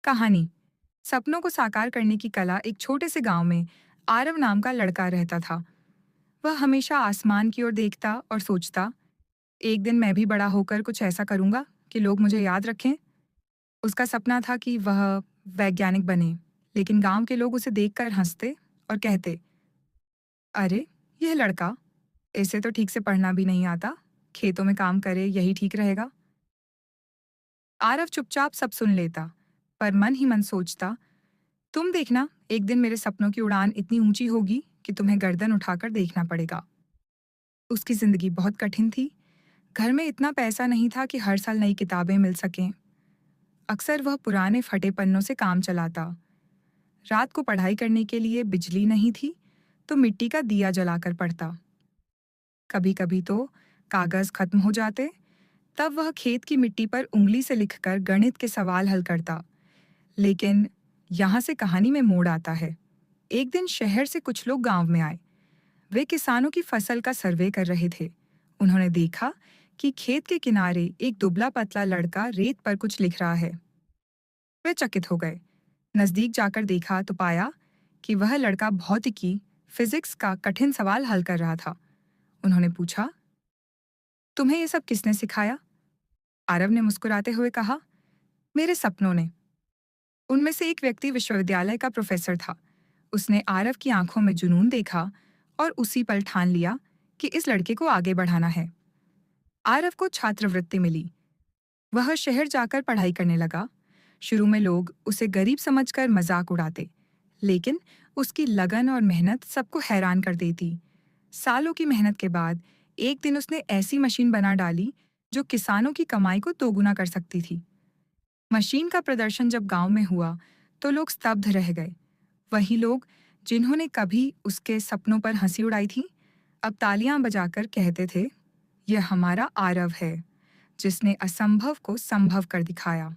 कहानी। सपनों को साकार करने की कला। एक छोटे से गांव में आरव नाम का लड़का रहता था। वह हमेशा आसमान की ओर देखता और सोचता, एक दिन मैं भी बड़ा होकर कुछ ऐसा करूंगा कि लोग मुझे याद रखें। उसका सपना था कि वह वैज्ञानिक बने, लेकिन गांव के लोग उसे देखकर हंसते और कहते, अरे, यह लड़का, इसे तो ठीक से पढ़ना भी नहीं आता, खेतों में काम करे यही ठीक रहेगा। आरव चुपचाप सब सुन लेता, पर मन ही मन सोचता, तुम देखना, एक दिन मेरे सपनों की उड़ान इतनी ऊंची होगी कि तुम्हें गर्दन उठाकर देखना पड़ेगा। उसकी जिंदगी बहुत कठिन थी। घर में इतना पैसा नहीं था कि हर साल नई किताबें मिल सकें। अक्सर वह पुराने फटे पन्नों से काम चलाता। रात को पढ़ाई करने के लिए बिजली नहीं थी, तो मिट्टी का दिया जलाकर पढ़ता। कभी कभी तो कागज खत्म हो जाते, तब वह खेत की मिट्टी पर उंगली से लिखकर गणित के सवाल हल करता। लेकिन यहाँ से कहानी में मोड़ आता है। एक दिन शहर से कुछ लोग गांव में आए। वे किसानों की फसल का सर्वे कर रहे थे। उन्होंने देखा कि खेत के किनारे एक दुबला पतला लड़का रेत पर कुछ लिख रहा है। वे चकित हो गए। नजदीक जाकर देखा तो पाया कि वह लड़का भौतिकी, फिजिक्स का कठिन सवाल हल कर रहा था। उन्होंने पूछा, तुम्हें ये सब किसने सिखाया? आरव ने मुस्कुराते हुए कहा, मेरे सपनों ने। उनमें से एक व्यक्ति विश्वविद्यालय का प्रोफेसर था। उसने आरव की आंखों में जुनून देखा और उसी पल ठान लिया कि इस लड़के को आगे बढ़ाना है। आरव को छात्रवृत्ति मिली। वह शहर जाकर पढ़ाई करने लगा। शुरू में लोग उसे गरीब समझकर मजाक उड़ाते, लेकिन उसकी लगन और मेहनत सबको हैरान कर देती। सालों की मेहनत के बाद एक दिन उसने ऐसी मशीन बना डाली जो किसानों की कमाई को दोगुना कर सकती थी। मशीन का प्रदर्शन जब गांव में हुआ तो लोग स्तब्ध रह गए। वही लोग जिन्होंने कभी उसके सपनों पर हंसी उड़ाई थी, अब तालियां बजाकर कहते थे, यह हमारा आरव है, जिसने असंभव को संभव कर दिखाया।